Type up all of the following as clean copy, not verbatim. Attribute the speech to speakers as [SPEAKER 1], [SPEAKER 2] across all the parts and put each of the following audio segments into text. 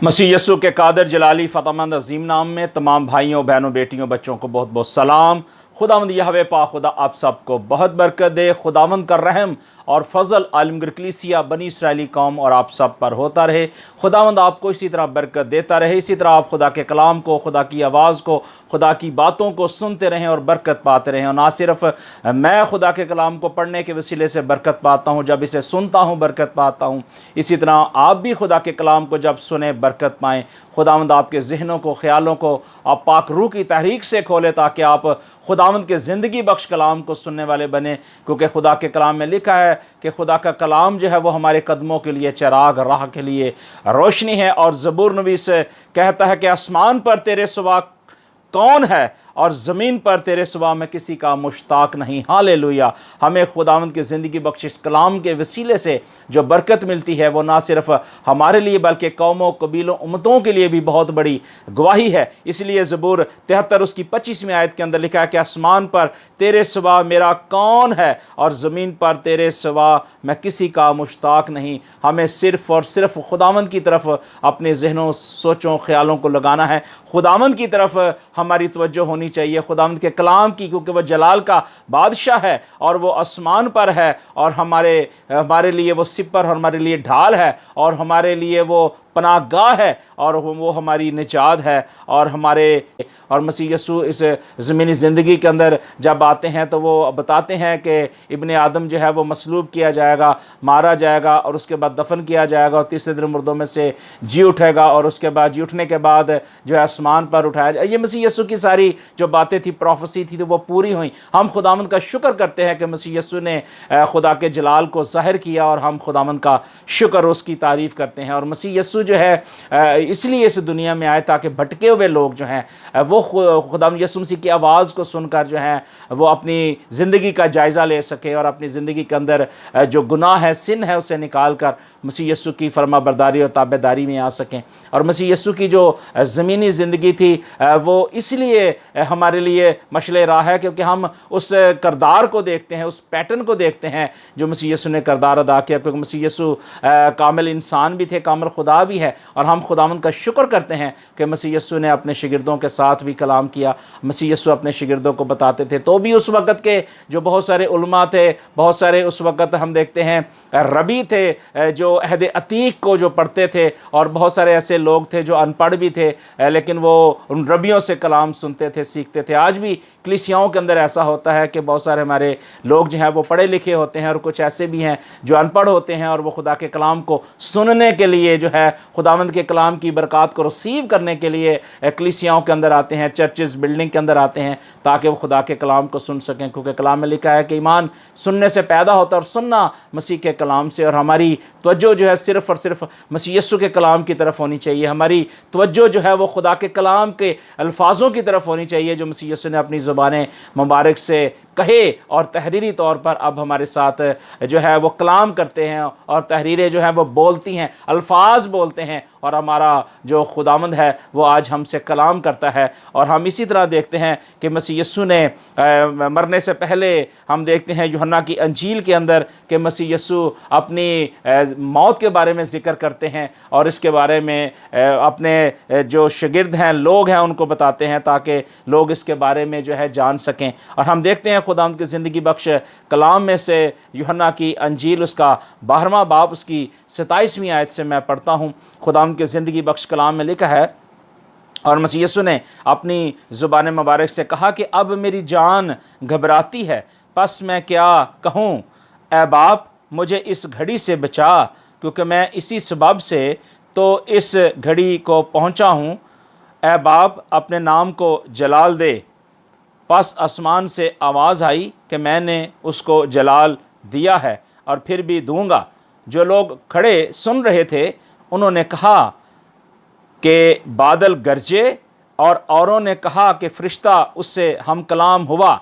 [SPEAKER 1] मसीह यस्सु के कादर जलाली फ़तहमंद अज़ीम नाम में तमाम भाइयों बहनों बेटियों बच्चों को बहुत बहुत सलाम। खुदावंद यहवे पाक खुदा आप सबको बहुत बरकत दे। खुदावंद का रहम और फजल आलमगीर कलीसिया बनी इसराइली कौम और आप सब पर होता रहे। खुदावंद आपको इसी तरह बरकत देता रहे। इसी तरह आप खुदा के कलाम को, खुदा की आवाज़ को, खुदा की बातों को सुनते रहें और बरकत पाते रहें। और ना सिर्फ मैं खुदा के कलाम को पढ़ने के वसीले से बरकत पाता हूँ, जब इसे सुनता हूँ बरकत पाता हूँ, इसी तरह आप भी खुदा के कलाम को जब सुने बरकत पाएँ। खुदावंद आपके ज़हनों को, ख़यालों को आप पाक रूह की तहरीक से खोले ताकि आप खुदावंद के ज़िंदगी बख्श कलाम को सुनने वाले बने। क्योंकि खुदा के कलाम में लिखा है कि खुदा का कलाम जो है वो हमारे कदमों के लिए चिराग, राह के लिए रोशनी है। और ज़बूर नबी से कहता है कि आसमान पर तेरे सिवा कौन है और ज़मीन पर तेरे सिवा में किसी का मुश्ताक नहीं। हालेलुया। हमें खुदावंद की ज़िंदगी बख्श इस कलाम के वसीले से जो बरकत मिलती है वो ना सिर्फ हमारे लिए बल्कि कौमों, कबीलों, उम्मतों के लिए भी बहुत बड़ी गवाही है। इसलिए ज़बूर 73 उसकी 25वीं आयत के अंदर लिखा है कि आसमान पर तेरे सिवा मेरा कौन है और ज़मीन पर तेरे सिवा मैं किसी का मुश्ताक नहीं। हमें सिर्फ़ और सिर्फ खुदावंद की तरफ अपने ज़हनों, सोचों, ख़यालों को लगाना है। खुदावंद की तरफ हमारी तवज्जो होनी चाहिए, खुदावंद के कलाम की, क्योंकि वह जलाल का बादशाह है और वो आसमान पर है और हमारे लिए वो सिपर और हमारे लिए ढाल है और हमारे लिए वो पनाहगाह है और वो हमारी निजात है। और मसीह यस्सु इस ज़मीनी ज़िंदगी के अंदर जब आते हैं तो वो बताते हैं कि इब्ने आदम जो है वो मसलूब किया जाएगा, मारा जाएगा और उसके बाद दफन किया जाएगा और तीसरे दिन मुर्दों में से जी उठेगा और उसके बाद जी उठने के बाद जो है आसमान पर उठाया जाएगा। ये मसीह यस्सु की सारी जो बातें थी, प्रोफेसी थी, तो वो पूरी हुई। हम खुदावंद का शुक्र करते हैं कि मसीह यस्सु ने खुदा के जलाल को ज़ाहिर किया और हम खुदावंद का शुक्र, उसकी तारीफ़ करते हैं। और मसीह यस्सु जो है इसलिए इस दुनिया में आए ताकि भटके हुए लोग जो हैं वो खुदावंद यीशु मसीह की आवाज़ को सुनकर जो है वो अपनी ज़िंदगी का जायज़ा ले सके और अपनी ज़िंदगी के अंदर जो गुनाह है, सिन है, उसे निकाल कर मसीह यीशु की फरमाबरदारी और ताबेदारी में आ सकें। और मसीह यीशु की जो ज़मीनी ज़िंदगी थी वो इसलिए हमारे लिए मशले राह है क्योंकि हम उस किरदार को देखते हैं, उस पैटर्न को देखते हैं जो मसीह यीशु ने किरदार अदा किया। क्योंकि मसीह यीशु कामिल इंसान भी थे, कामिल खुदा भी है। और हम खुदावंद का शुक्र करते हैं कि मसीह यीशु ने अपने शागिर्दों के साथ भी कलाम किया। मसीह यीशु अपने शागिर्दों को बताते थे, तो भी उस वक़्त के जो बहुत सारे उलमा थे, बहुत सारे उस वक़्त हम देखते हैं रबी थे जो अहद अतीक को जो पढ़ते थे, और बहुत सारे ऐसे लोग थे जो अनपढ़ भी थे लेकिन वो उन रबियों से कलाम सुनते थे, सीखते थे। आज भी कलीसियाओं के अंदर ऐसा होता है कि बहुत सारे हमारे लोग जो हैं वो पढ़े लिखे होते हैं और कुछ ऐसे भी हैं जो अनपढ़ होते हैं और वो खुदा के कलाम को सुनने के लिए जो है खुदावंद के कलाम की बरक़ात को रिसीव करने के लिए कलीसियाओं के अंदर आते हैं, चर्चेस, बिल्डिंग के अंदर आते हैं ताकि वो खुदा के कलाम को सुन सकें। क्योंकि कलाम में लिखा है कि ईमान सुनने से पैदा होता है और सुनना मसीह के कलाम से। और हमारी तवज्जो जो है सिर्फ़ और सिर्फ मसीह यीशु के कलाम की तरफ होनी चाहिए। हमारी तवज्जो जो है वो खुदा के कलाम के अल्फाजों की तरफ होनी चाहिए जो मसीह यीशु ने अपनी ज़ुबान मुबारक से कहे और तहरीरी तौर पर अब हमारे साथ जो है वो कलाम करते हैं और तहरीरें जो हैं वो बोलती हैं, अल्फाज बोलते हैं। और हमारा जो खुदावंद है वो आज हमसे कलाम करता है। और हम इसी तरह देखते हैं कि मसीह यीशु ने मरने से पहले हम देखते हैं यूहन्ना की अंजील के अंदर कि मसीह यीशु अपनी मौत के बारे में ज़िक्र करते हैं और इसके बारे में अपने जो शागिर्द हैं, लोग हैं, उनको बताते हैं ताकि लोग इसके बारे में जो है जान सकें। और हम देखते हैं खुदावंद की ज़िंदगी बख्श कलाम में से यूहन्ना की अंजील उसका 12वां बाब उसकी 27वीं आयत से मैं पढ़ता हूँ। खुदावंद की ज़िंदगी बख्श कलाम में लिखा है, और मसीह यीशु ने अपनी ज़ुबान मुबारक से कहा कि अब मेरी जान घबराती है, बस मैं क्या कहूँ। ऐ बाप मुझे इस घड़ी से बचा, क्योंकि मैं इसी सबब से तो इस घड़ी को पहुँचा हूँ। ऐ बाप अपने नाम को जलाल दे। बस आसमान से आवाज़ आई कि मैंने उसको जलाल दिया है और फिर भी दूंगा। जो लोग खड़े सुन रहे थे उन्होंने कहा कि बादल गरजे, और औरों ने कहा कि फरिश्ता उससे हम कलाम हुआ।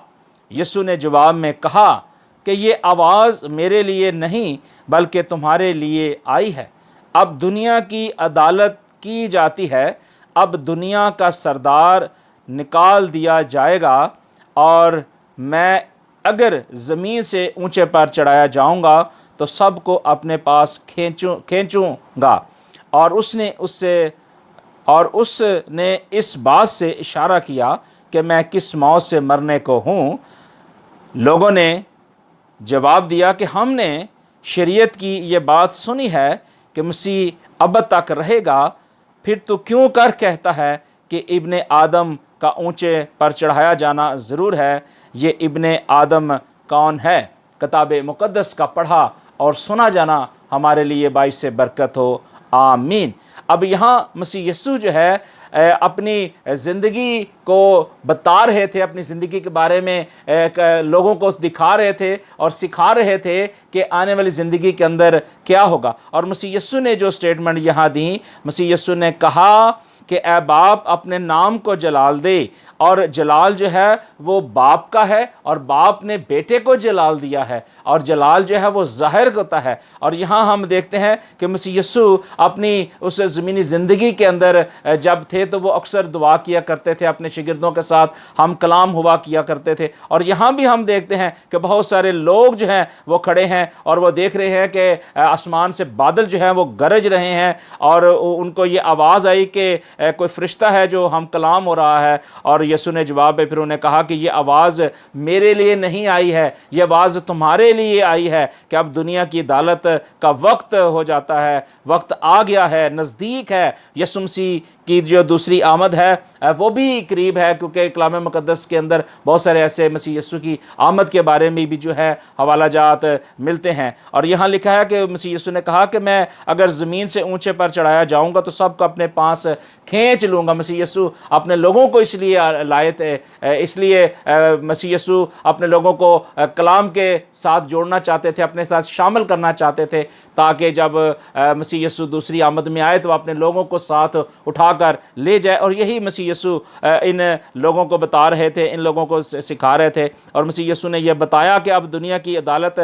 [SPEAKER 1] यीशु ने जवाब में कहा कि ये आवाज़ मेरे लिए नहीं बल्कि तुम्हारे लिए आई है। अब दुनिया की अदालत की जाती है, अब दुनिया का सरदार निकाल दिया जाएगा, और मैं अगर ज़मीन से ऊंचे पर चढ़ाया जाऊंगा तो सबको अपने पास खींचूंगा। और उसने उससे اور اس نے اس بات سے اشارہ کیا کہ میں کس موت سے مرنے کو ہوں۔ لوگوں نے جواب دیا کہ ہم نے شریعت کی یہ بات سنی ہے کہ مسیح ابد تک رہے گا، پھر تو کیوں کر کہتا ہے کہ ابن آدم کا اونچے پر چڑھایا جانا ضرور ہے؟ یہ ابن آدم کون ہے؟ کتاب مقدس کا پڑھا اور سنا جانا ہمارے لیے باعث برکت ہو، آمین۔ اب یہاں مسیح یسوع جو ہے اپنی زندگی کو بتا رہے تھے، اپنی زندگی کے بارے میں لوگوں کو دکھا رہے تھے اور سکھا رہے تھے کہ آنے والی زندگی کے اندر کیا ہوگا۔ اور مسیح یسوع نے جو سٹیٹمنٹ یہاں دی، مسیح یسوع نے کہا کہ اے باپ اپنے نام کو جلال دے، اور جلال جو ہے وہ باپ کا ہے، اور باپ نے بیٹے کو جلال دیا ہے، اور جلال جو ہے وہ ظاہر ہوتا ہے۔ اور یہاں ہم دیکھتے ہیں کہ مسیح یسوع اپنی اس زمینی زندگی کے اندر جب تھے تو وہ اکثر دعا کیا کرتے تھے، اپنے شاگردوں کے ساتھ ہم کلام ہوا کیا کرتے تھے۔ اور یہاں بھی ہم دیکھتے ہیں کہ بہت سارے لوگ جو ہیں وہ کھڑے ہیں اور وہ دیکھ رہے ہیں کہ آسمان سے بادل جو ہیں وہ گرج رہے ہیں، اور ان کو یہ آواز آئی کہ کوئی فرشتہ ہے جو ہم کلام ہو رہا ہے۔ اور یسوع نے جواب میں پھر انہیں کہا کہ یہ آواز میرے لیے نہیں آئی ہے، یہ آواز تمہارے لیے آئی ہے کہ اب دنیا کی عدالت کا وقت ہو جاتا ہے، وقت آ گیا ہے، نزدیک ہے۔ یسوع مسیح کی جو دوسری آمد ہے وہ بھی قریب ہے، کیونکہ کلام مقدس کے اندر بہت سارے ایسے مسیح یسوع کی آمد کے بارے میں بھی جو ہے حوالہ جات ملتے ہیں۔ اور یہاں لکھا ہے کہ مسیح یسوع نے کہا کہ میں اگر زمین سے اونچے پر چڑھایا جاؤں گا تو سب کو اپنے پاس کھینچ لوں گا۔ مسیح یسوع اپنے لوگوں کو اس لیے لائے تھے، اس لیے مسیح یسوع اپنے لوگوں کو کلام کے ساتھ جوڑنا چاہتے تھے، اپنے ساتھ شامل کرنا چاہتے تھے، تاکہ جب مسیح یسوع دوسری آمد میں آئے تو اپنے لوگوں کو ساتھ اٹھا کر لے جائے۔ اور یہی مسیح یسوع ان لوگوں کو بتا رہے تھے، ان لوگوں کو سکھا رہے تھے۔ اور مسیح یسوع نے یہ بتایا کہ اب دنیا کی عدالت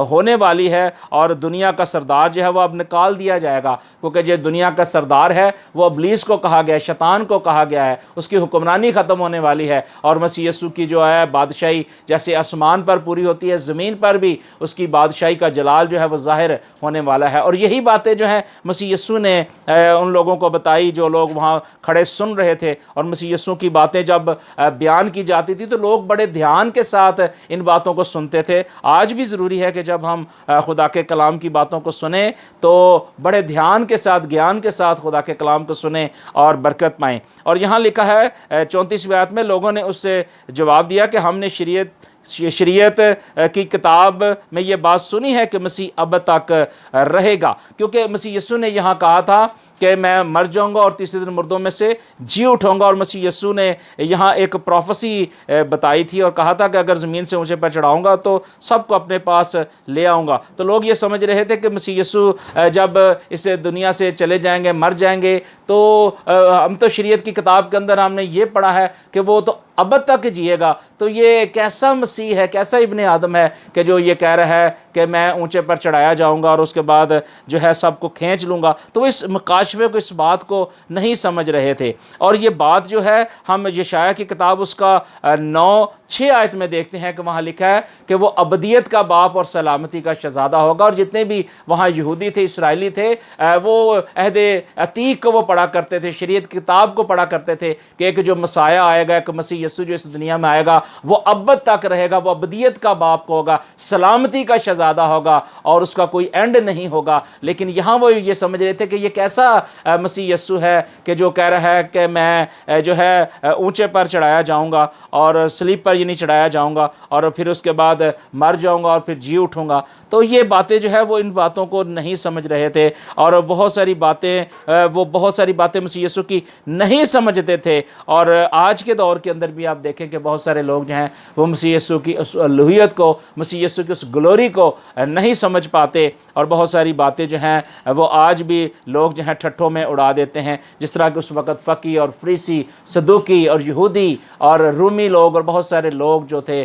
[SPEAKER 1] ہونے والی ہے، اور دنیا کا سردار جو ہے وہ اب نکال دیا جائے گا، کیونکہ جو دنیا کا سردار ہے وہ ابلیس کو کہا گیا ہے، شیطان کو کہا گیا ہے، اس کی حکمرانی ختم ہونے والی ہے۔ اور مسیح یسوع کی جو ہے بادشاہی جیسے آسمان پر پوری ہوتی ہے، زمین پر بھی اس کی بادشاہی کا جلال جو ہے وہ ظاہر ہونے والا ہے۔ اور یہی باتیں جو ہیں مسیح یسوع نے ان لوگوں کو بتائی جو لوگ وہاں کھڑے سن رہے تھے۔ اور مسیح یسوع کی باتیں جب بیان کی جاتی تھی تو لوگ بڑے دھیان کے ساتھ ان باتوں کو سنتے تھے۔ آج بھی ضروری ہے کہ جب ہم خدا کے کلام کی باتوں کو سنیں تو بڑے دھیان کے ساتھ، گیان کے ساتھ خدا کے کلام کو سنیں اور برکت پائیں۔ اور یہاں لکھا ہے 34ویں آیت میں، لوگوں نے اس سے جواب دیا کہ ہم نے شریعت کی کتاب میں یہ بات سنی ہے کہ مسیح اب تک رہے گا، کیونکہ مسیح یسوع نے یہاں کہا تھا کہ میں مر جاؤں گا اور تیسرے دن مردوں میں سے جی اٹھوں گا۔ اور مسیح یسوع نے یہاں ایک پروفیسی بتائی تھی اور کہا تھا کہ اگر زمین سے اونچے پر چڑھاؤں گا تو سب کو اپنے پاس لے آؤں گا۔ تو لوگ یہ سمجھ رہے تھے کہ مسیح یسوع جب اس دنیا سے چلے جائیں گے، مر جائیں گے، تو ہم تو شریعت کی کتاب کے اندر ہم نے یہ پڑھا ہے کہ وہ تو ابد تک جیے گا، تو یہ کیسا مسیح ہے، کیسا ابن آدم ہے کہ جو یہ کہہ رہا ہے کہ میں اونچے پر چڑھایا جاؤں گا اور اس کے بعد جو ہے سب کو کھینچ لوں گا۔ تو وہ اس مکاشفے کو، اس بات کو نہیں سمجھ رہے تھے۔ اور یہ بات جو ہے ہم یشعیاہ کی کتاب اس کا 9:6 آیت میں دیکھتے ہیں کہ وہاں لکھا ہے کہ وہ ابدیت کا باپ اور سلامتی کا شہزادہ ہوگا۔ اور جتنے بھی وہاں یہودی تھے، اسرائیلی تھے، وہ عہد عتیق کو وہ پڑھا کرتے تھے، شریعت کی کتاب کو پڑھا کرتے تھے کہ ایک جو مسیح آئے گا، ایک مسیح یسوع جو اس دنیا میں آئے گا، وہ ابد تک رہے گا، وہ ابدیت کا باپ ہوگا، سلامتی کا شہزادہ ہوگا، اور اس کا کوئی اینڈ نہیں ہوگا۔ لیکن یہاں وہ یہ سمجھ رہے تھے کہ یہ کیسا مسیح یسوع ہے کہ جو کہہ رہا ہے کہ میں جو ہے اونچے پر چڑھایا جاؤں گا اور صلیب پر نہیں چڑھایا جاؤں گا اور پھر اس کے بعد مر جاؤں گا اور پھر جی اٹھوں گا۔ تو یہ باتیں جو ہے وہ ان باتوں کو نہیں سمجھ رہے تھے، اور بہت ساری باتیں مسیح یسوع کی نہیں سمجھتے تھے۔ اور آج کے دور کے اندر بھی آپ دیکھیں کہ بہت سارے لوگ جو ہیں وہ مسیح یسوع کی اس الوہیت کو، مسیح یسوع کی اس گلوری کو نہیں سمجھ پاتے، اور بہت ساری باتیں جو ہیں وہ آج بھی لوگ جو ہیں ٹھٹھوں میں اڑا دیتے ہیں، جس طرح کہ اس وقت فقی اور فریسی، صدوقی اور یہودی اور رومی لوگ اور بہت سارے लोग जो थे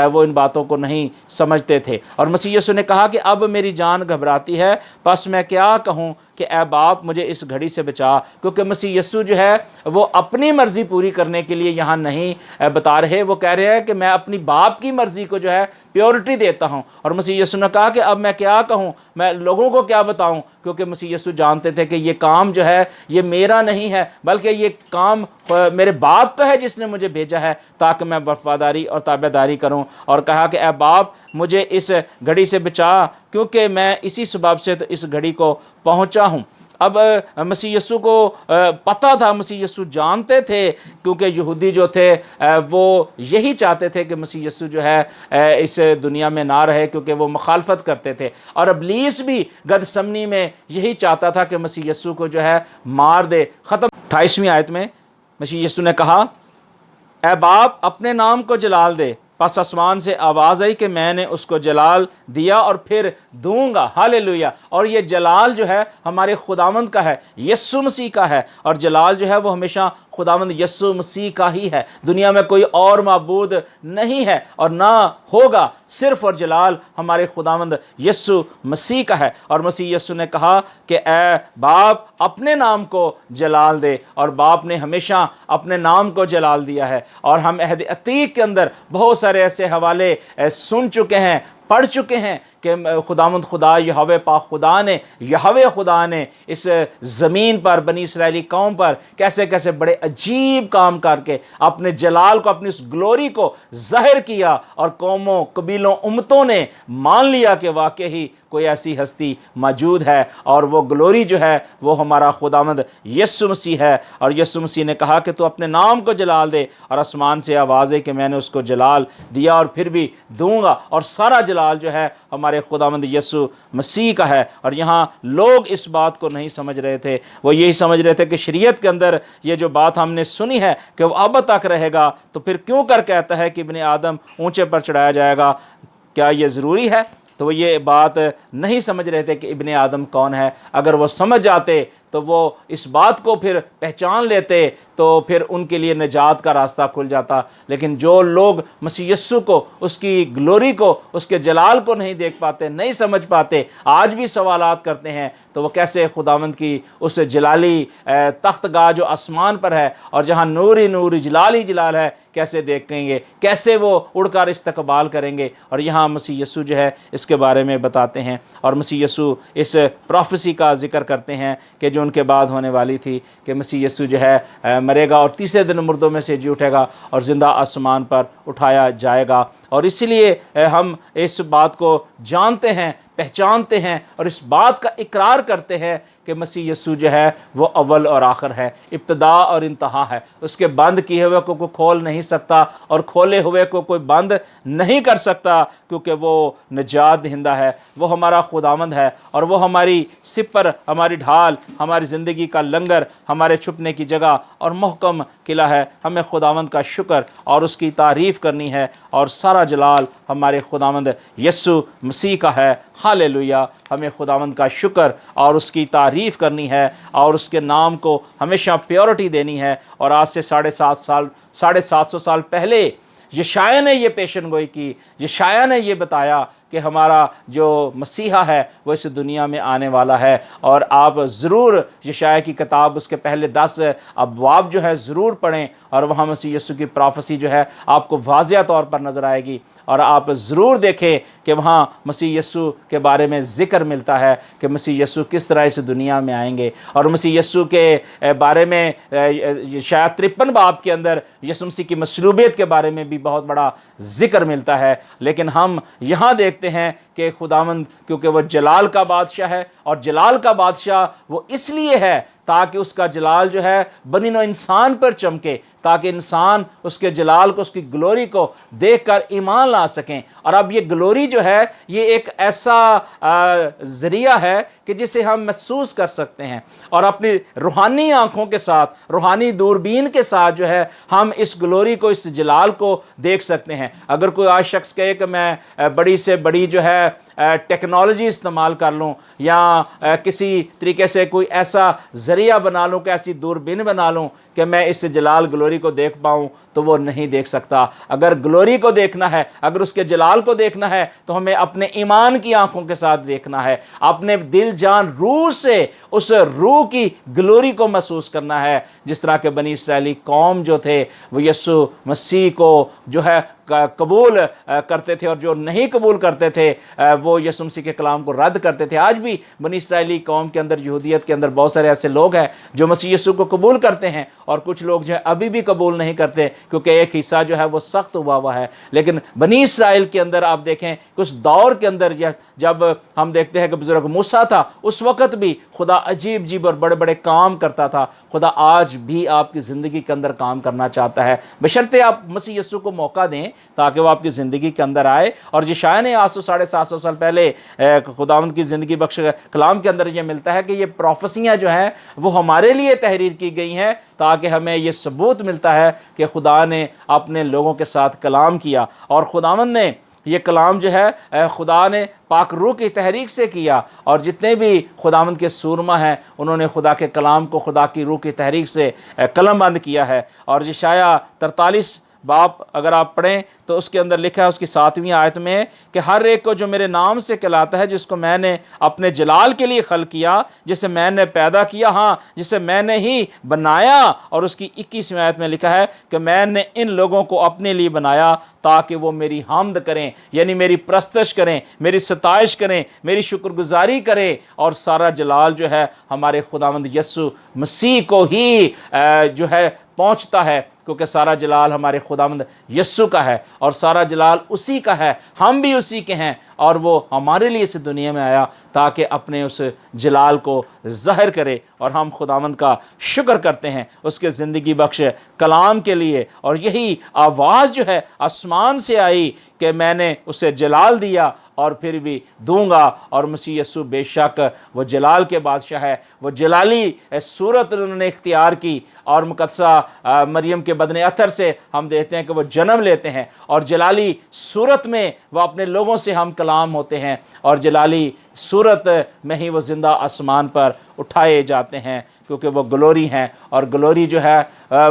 [SPEAKER 1] वो इन बातों को नहीं समझते थे। और मसीह यीशु ने कहा कि अब मेरी जान घबराती है, बस मैं क्या कहूँ कि ऐ बाप मुझे इस घड़ी से बचा। क्योंकि मसीह यीशु जो है वो अपनी मर्ज़ी पूरी करने के लिए यहाँ नहीं बता रहे, वो कह रहे हैं कि मैं अपनी बाप की मर्ज़ी को जो है प्योरिटी देता हूँ। और मसीह यीशु ने कहा कि अब मैं क्या कहूँ, मैं लोगों को क्या बताऊँ, क्योंकि मसीह यीशु जानते थे कि ये काम जो है ये मेरा नहीं है, बल्कि ये काम मेरे बाप का है जिसने मुझे भेजा है, ताकि मैं वफादारी और ताबेदारी करूं। और कहा कि ऐ बाप मुझे इस घड़ी से बचा, क्योंकि मैं इसी सबब से तो इस घड़ी को पहुंचा हूं। अब मसीह यीशु को पता था, मसीह यीशु जानते थे, क्योंकि यहूदी जो थे वो यही चाहते थे कि मसीह यीशु जो है इस दुनिया में ना रहे, क्योंकि वो मुखालफत करते थे। और इब्लीस भी गदसमनी में यही चाहता था कि मसीह यीशु को जो है मार दे, ख़त्म। 28वीं आयत में मसीह यीशु ने कहा, ऐ बाप अपने नाम को जलाल दे। पस आसमान से आवाज़ आई कि मैंने उसको जलाल दिया और फिर दूंगा। हालेलुया। और ये जलाल जो है हमारे खुदावंद का है, यीशु मसीह का है। और जलाल जो है वो हमेशा खुदावंद यीशु मसीह का ही है। दुनिया में कोई और माबूद नहीं है और ना होगा, सिर्फ और जलाल हमारे खुदावंद यीशु मसीह का है। और मसीह यीशु ने कहा कि ऐ बाप अपने नाम को जलाल दे। और बाप ने हमेशा अपने नाम को जलाल दिया है। और हम अहद अतीक के अंदर बहुत सारे ऐसे हवाले सुन चुके हैं, पढ़ चुके हैं कि खुदावंद खुदा यहोवे पाक खुदा ने, यहोवे खुदा ने इस ज़मीन पर बनी इसराइली कौम पर कैसे कैसे बड़े अजीब काम करके अपने जलाल को, अपनी उस ग्लोरी को ज़ाहिर किया। और कौमों, कबीलों, उम्मतों ने मान लिया कि वाकई ही कोई ऐसी हस्ती मौजूद है, और वो ग्लोरी जो है वो हमारा खुदावंद यीशु मसीह है। और यीशु मसीह ने कहा कि तू अपने नाम को जलाल दे। और आसमान से आवाज़ है कि मैंने उसको जलाल दिया और फिर भी दूंगा। और सारा जलाल जो है हमारे खुदावंद यीशु मसीह का है। और यहाँ लोग इस बात को नहीं समझ रहे थे, वो यही समझ रहे थे कि शरीयत के अंदर ये जो बात हमने सुनी है कि वो अब तक रहेगा, तो फिर क्यों कर कहता है कि इब्ने आदम ऊंचे पर चढ़ाया जाएगा, क्या ये ज़रूरी है? तो वो ये बात नहीं समझ रहे थे कि इब्ने आदम कौन है। अगर वो समझ जाते तो वो इस बात को फिर पहचान लेते, तो फिर उनके लिए निजात का रास्ता खुल जाता। लेकिन जो लोग मसीह यीशु को, उसकी ग्लोरी को, उसके जलाल को नहीं देख पाते, नहीं समझ पाते, आज भी सवालात करते हैं, तो वो कैसे खुदावंद की उस जलाली तख्तगाह जो आसमान पर है और जहाँ नूर ही नूर, जलाल ही जलाल है, कैसे देखेंगे, कैसे वो उड़कर इस्तकबाल करेंगे? और यहाँ मसीह यीशु जो है इसके बारे में बताते हैं। और मसीह यीशु इस प्रोफेसी का जिक्र करते हैं कि जो उनके बाद होने वाली थी, कि मसीह यीशु जो है मरेगा और तीसरे दिन मुर्दों में से जी उठेगा और ज़िंदा आसमान पर उठाया जाएगा। और इसलिए हम इस बात को जानते हैं, पहचानते हैं और इस बात का इकरार करते हैं कि मसीह यीशु जो है वो अव्वल और आखिर है, इब्तिदा और इंतहा है। उसके बंद किए हुए को कोई खोल नहीं सकता और खोले हुए को कोई बंद नहीं कर सकता, क्योंकि वो निजात दहिंदा है, वो हमारा खुदावंद है और वो हमारी सिपर, हमारी ढाल, हमारी ज़िंदगी का लंगर, हमारे छुपने की जगह और महकम किला है। हमें खुदावंद का शुक्र और उसकी तारीफ़ करनी है, और सारा जलाल हमारे खुदावंद यीशु मसीह का है। हालेलुया। हमें खुदावंद का शुक्र और उसकी तारीफ़ करनी है और उसके नाम को हमेशा प्योरिटी देनी है। और आज से 750 साल पहले यशायाह ने ये पेशन गोई की, यशायाह ने ये बताया कि हमारा जो मसीहा है वो इस दुनिया में आने वाला है। और आप ज़रूर यशायाह की किताब उसके पहले 10 अबवाब जो है ज़रूर पढ़ें, और वहाँ मसीह यीशु की प्रोफेसी जो है आपको वाज़िया तौर पर नज़र आएगी। और आप ज़रूर देखें कि वहाँ मसीह यीशु के बारे में ज़िक्र मिलता है कि मसीह यीशु किस तरह इस दुनिया में आएंगे। और मसीह यीशु के बारे में शायद 53 बाब के अंदर यीशु मसीह की मसलूबियत के बारे में भी बहुत बड़ा ज़िक्र मिलता है। लेकिन हम यहाँ देखते हैं कि खुदावंद, क्योंकि वो जलाल का बादशाह है, और जलाल का बादशाह वो इसलिए है ताकि उसका जलाल जो है बनी नौ इंसान पर चमके, ताकि इंसान उसके जलाल को, उसकी ग्लोरी को देखकर ईमान ला सकें। और अब ये ग्लोरी जो है ये एक ऐसा ज़रिया है कि जिसे हम महसूस कर सकते हैं, और अपनी रूहानी आँखों के साथ, रूहानी दूरबीन के साथ जो है हम इस ग्लोरी को, इस जलाल को देख सकते हैं। अगर कोई आज शख्स कहे कि मैं बड़ी से बड़ी जो है टेक्नोलॉजी इस्तेमाल कर लूँ या किसी तरीके से कोई ऐसा ज़रिया बना लूँ कि ऐसी दूरबीन बना लूँ कि मैं इस जलाल ग्लोरी को देख पाऊँ, तो वो नहीं देख सकता। अगर ग्लोरी को देखना है, अगर उसके जलाल को देखना है, तो हमें अपने ईमान की आंखों के साथ देखना है, अपने दिल जान रूह से उस रूह की ग्लोरी को महसूस करना है। जिस तरह के बनी इसराइली कौम जो थे वो यीशु मसीह को जो है कबूल करते थे, और जो नहीं कबूल करते थे वो यीशु मसीह के कलाम को रद्द करते थे। आज भी बनी इसराइली कौम के अंदर, यहूदियत के अंदर बहुत सारे ऐसे लोग हैं जो मसीह यीशु को कबूल करते हैं, और कुछ लोग जो है अभी भी कबूल नहीं करते, क्योंकि एक हिस्सा जो है वो सख्त हुआ है। लेकिन बनी इसराइल के अंदर आप देखें कि उस दौर के अंदर जब हम देखते हैं कि बुजुर्ग मूसा था, उस वक़्त भी खुदा अजीब अजीब और बड़े बड़े काम करता था। खुदा आज भी आपकी ज़िंदगी के अंदर काम करना चाहता है, बशर्ते आप मसीह यीशु को मौका दें ताकि वो आपकी ज़िंदगी के अंदर आए। और यशायाह ने आज से 750 साल पहले खुदावंद की ज़िंदगी बख्श कलाम के अंदर ये मिलता है कि ये प्रोफेसियाँ जो हैं वो हमारे लिए तहरीर की गई हैं, ताकि हमें ये सबूत मिलता है कि खुदा ने अपने लोगों के साथ कलाम किया, और खुदावंद ने ये कलाम जो है खुदा ने पाक रूह की तहरीक से किया। और जितने भी खुदावंद के सूरमा हैं उन्होंने खुदा के कलाम को खुदा की रूह की तहरीक से कलमबंद किया है। और यशायाह 43 बाप अगर आप पढ़ें तो उसके अंदर लिखा है, उसकी 7वीं आयत में, कि हर एक को जो मेरे नाम से कहलाता है, जिसको मैंने अपने जलाल के लिए खल किया, जिसे मैंने पैदा किया, हाँ जिसे मैंने ही बनाया। और उसकी 21वीं आयत में लिखा है कि मैंने इन लोगों को अपने लिए बनाया ताकि वो मेरी हमद करें, यानी मेरी प्रस्तश करें, मेरी सताइश करें, मेरी शुक्रगुजारी करें। और सारा जलाल जो है हमारे खुदावंद यीशु मसीह को ही जो है पहुँचता है, क्योंकि सारा जलाल हमारे खुदावंद यीशु का है और सारा जलाल उसी का है, हम भी उसी के हैं। और वो हमारे लिए इस दुनिया में आया ताकि अपने उस जलाल को ज़ाहिर करे। और हम खुदावंद का शुक्र करते हैं उसके ज़िंदगी बख्श कलाम के लिए। और यही आवाज़ जो है आसमान से आई कि मैंने उसे जलाल दिया और फिर भी दूंगा। और मसीह यीशु बेशक वो जलाल के बादशाह है, वो जलाली सूरत उन्होंने इख्तियार की। और मुकद्दसा मरियम के बदन अथर से हम देखते हैं कि वो जन्म लेते हैं, और जलाली सूरत में वो अपने लोगों से हम कलाम होते हैं, और जलाली सूरत में ही वो ज़िंदा आसमान पर उठाए जाते हैं, क्योंकि वो ग्लोरी हैं। और ग्लोरी जो है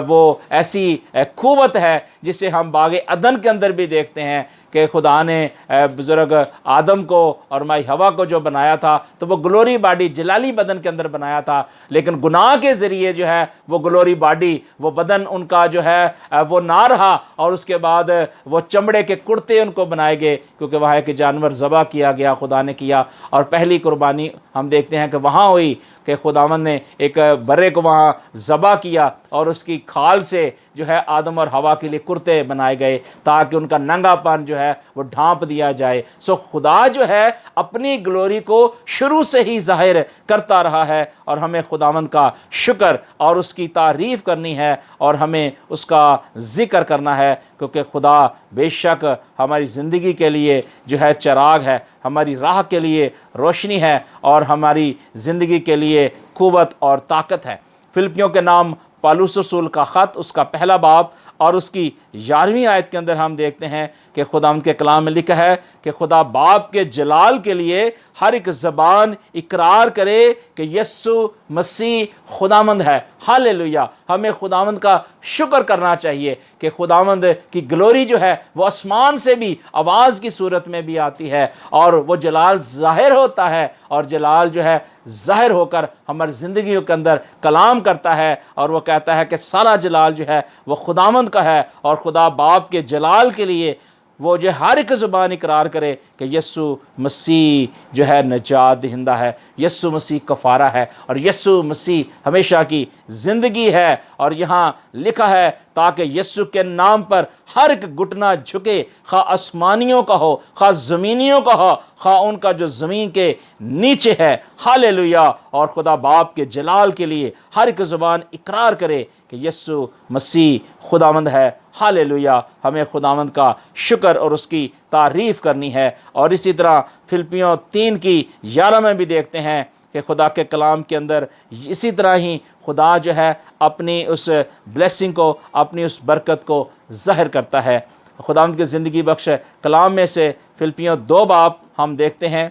[SPEAKER 1] वो ऐसी क़ुव्वत है जिसे हम बाग़े अदन के अंदर भी देखते हैं कि खुदा ने बुज़ुर्ग आदम को और माई हवा को जो बनाया था तो वो ग्लोरी बॉडी जलाली बदन के अंदर बनाया था। लेकिन गुनाह के ज़रिए जो है वो ग्लोरी बॉडी, वो बदन उनका जो है वो ना रहा, और उसके बाद वो चमड़े के कुर्ते उनको बनाए गए, क्योंकि वहाँ एक जानवर ज़बह किया गया, खुदा ने किया। और पहली कुर्बानी हम देखते हैं कि वहाँ हुई कि खुदावंद ने एक बर्रे को वहाँ ज़बह किया, और उसकी खाल से जो है आदम और हवा के लिए कुर्ते बनाए गए ताकि उनका नंगापन जो है वो ढांप दिया जाए। सो खुदा जो है अपनी ग्लोरी को शुरू से ही ज़ाहिर करता रहा है, और हमें खुदावंद का शुक्र और उसकी तारीफ़ करनी है और हमें उसका ज़िक्र करना है, क्योंकि खुदा बेशक हमारी ज़िंदगी के लिए जो है चिराग है, हमारी राह के लिए रोशनी है, और हमारी ज़िंदगी के लिए क़ुव्वत और ताकत है। फिलिपियों के नाम पौलुस रसूल का ख़त, उसका पहला बाब और उसकी 11वीं आयत के अंदर हम देखते हैं कि खुदावंद के कलाम में लिखा है कि खुदा बाप के जलाल के लिए हर एक ज़बान इकरार करे कि यीशु मसीह खुदावंद है। हालेलुया। हमें खुदावंद का शुक्र करना चाहिए कि खुदावंद की ग्लोरी जो है वो आसमान से भी आवाज़ की सूरत में भी आती है, और वो जलाल ज़ाहिर होता है, और जलाल जो है ज़ाहिर होकर हमारी ज़िंदगियों के अंदर कलाम करता है। और वो कहता है कि सारा जलाल जो है वो खुदावंद का है, और खुदा बाप के जलाल के लिए वो जो हर एक ज़ुबान इकरार करे कि यीशु मसीह जो है नजात दहिंदा है, यीशु मसीह कफ़ारा है, और यीशु मसीह हमेशा की ज़िंदगी है। और यहाँ लिखा है ताकि यीशु के नाम पर हर एक घुटना झुके, खा आसमानियों का हो, खा ज़मीनियों का हो, खा उनका जो ज़मीन के नीचे है। हालेलुया। और खुदा बाप के जलाल के लिए हर एक ज़ुबान इकरार करे कि यीशु मसीह खुदावंद है। हालेलुया। हमें खुदावंद का शुक्र और उसकी तारीफ़ करनी है। और इसी तरह फिलिपियों 3 की 11 में भी देखते हैं कि खुदा के कलाम के अंदर इसी तरह ही खुदा जो है अपनी उस ब्लेसिंग को, अपनी उस बरकत को ज़ाहिर करता है। खुदावंद के ज़िंदगी बख्श कलाम में से फिलिपियों 2 बाब हम देखते हैं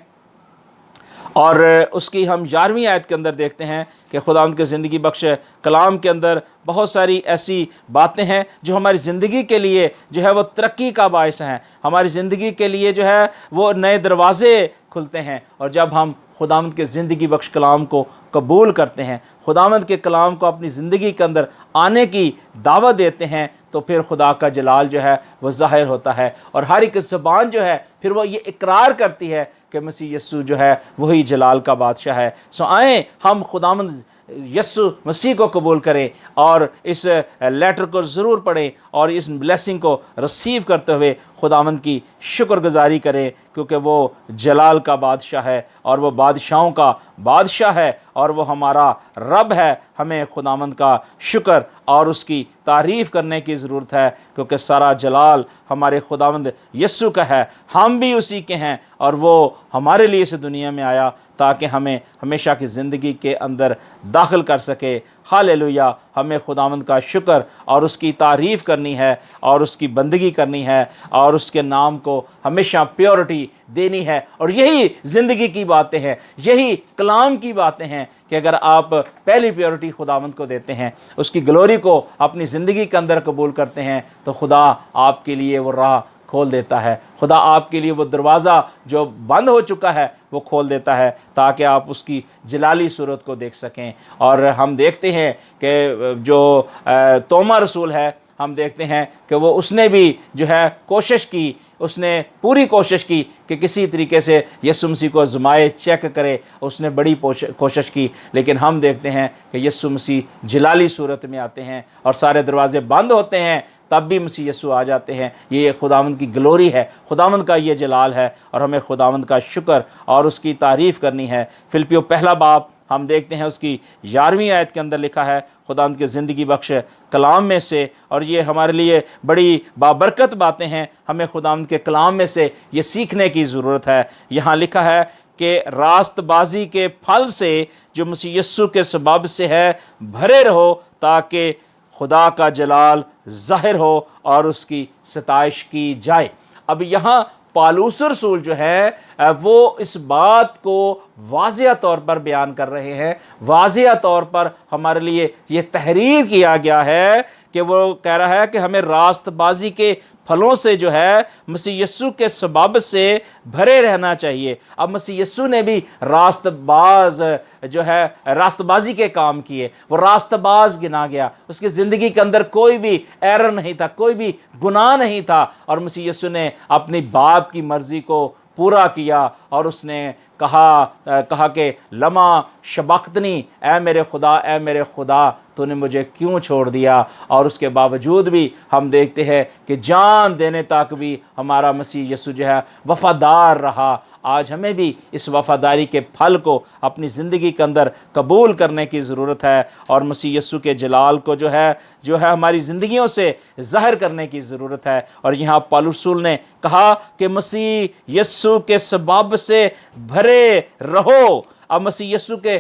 [SPEAKER 1] और उसकी हम 11वीं आयत के अंदर देखते हैं कि खुदावंद के ज़िंदगी बख्श कलाम के अंदर बहुत सारी ऐसी बातें हैं जो हमारी ज़िंदगी के लिए जो है वो तरक्की का बायस हैं, हमारी ज़िंदगी के लिए जो है वो नए दरवाज़े खुलते हैं। और जब हम खुदावंद के ज़िंदगी बख्श कलाम को कबूल करते हैं, खुदावंद के कलाम को अपनी ज़िंदगी के अंदर आने की दावत देते हैं, तो फिर खुदा का जलाल जो है वो ज़ाहिर होता है और हर एक ज़बान जो है फिर वो ये इकरार करती है कि मसीह यीशु जो है वही जलाल का बादशाह है। सो आए हम खुदावंद यीशु मसीह को कबूल करें और इस लेटर को ज़रूर पढ़ें और इस ब्लेसिंग को रिसीव करते हुए खुदावंद की शुक्रगुजारी करें, क्योंकि वो जलाल का बादशाह है और वो बादशाहों का बादशाह है और वो हमारा रब है। हमें खुदावंद का शुक्र और उसकी तारीफ़ करने की ज़रूरत है, क्योंकि सारा जलाल हमारे खुदावंद यीशु का है, हम भी उसी के हैं और वो हमारे लिए इस दुनिया में आया ताकि हमें हमेशा की ज़िंदगी के अंदर दाखिल कर सके। हालेलुया। हमें खुदावंद का शुक्र और उसकी तारीफ़ करनी है और उसकी बंदगी करनी है और उसके नाम को हमेशा प्योरिटी देनी है। और यही ज़िंदगी की बातें हैं, यही कलाम की बातें हैं कि अगर आप पहली प्योरिटी खुदावंद को देते हैं, उसकी ग्लोरी को अपनी ज़िंदगी के अंदर कबूल करते हैं, तो खुदा आपके लिए वो राह खोल देता है, खुदा आपके लिए वो दरवाज़ा जो बंद हो चुका है वो खोल देता है ताकि आप उसकी जलाली सूरत को देख सकें। और हम देखते हैं कि जो तोमा रसूल है, हम देखते हैं कि वो उसने भी जो है कोशिश की, उसने पूरी कोशिश की कि किसी तरीके से यीशु मसीह को आज़माए, चेक करे, उसने बड़ी कोशिश की, लेकिन हम देखते हैं कि यीशु मसीह जलाली सूरत में आते हैं और सारे दरवाज़े बंद होते हैं, तब भी मसीह यीशु आ जाते हैं। ये खुदावंद की ग्लोरी है, खुदावंद का ये जलाल है और हमें खुदावंद का शुक्र और उसकी तारीफ़ करनी है। फिलिपियों 1 बाब हम देखते हैं, उसकी 11वीं आयत के अंदर लिखा है खुदावंद के ज़िंदगी बख्श कलाम में से, और ये हमारे लिए बड़ी बाबरकत बातें हैं, हमें खुदावंद के कलाम में से ये सीखने की ज़रूरत है। यहाँ लिखा है कि रास्तबाजी के फल से जो मसीह यीशु के सबब से है भरे रहो, ताकि खुदा का जलाल ज़ाहिर हो और उसकी सताइश की जाए। अब यहाँ पौलुस रसूल जो है वो इस बात को वाज़िया तौर पर बयान कर रहे हैं, वाज़िया तौर पर हमारे लिए ये तहरीर किया गया है कि वो कह रहा है कि हमें रास्तबाजी के फलों से जो है मसीह यीशु के सबब से भरे रहना चाहिए। अब मसीह यीशु ने भी रास्तबाज जो है रास्तबाजी के काम किए, वो रास्तबाज गिना गया, उसकी ज़िंदगी के अंदर कोई भी एरर नहीं था, कोई भी गुनाह नहीं था, और मसीह यीशु ने अपनी बाप की मर्ज़ी को पूरा किया और उसने कहा कि लमा शबक्तनी, ए मेरे खुदा तूने मुझे क्यों छोड़ दिया। और उसके बावजूद भी हम देखते हैं कि जान देने तक भी हमारा मसीह यीशु जो है वफ़ादार रहा। आज हमें भी इस वफ़ादारी के फल को अपनी ज़िंदगी के अंदर कबूल करने की ज़रूरत है और मसीह यीशु के जलाल को जो है हमारी ज़िंदगियों से ज़ाहिर करने की ज़रूरत है। और यहाँ पौलुस रसूल ने कहा कि मसीह यीशु के सबब से भरे रहो। अब मसीह यीशु के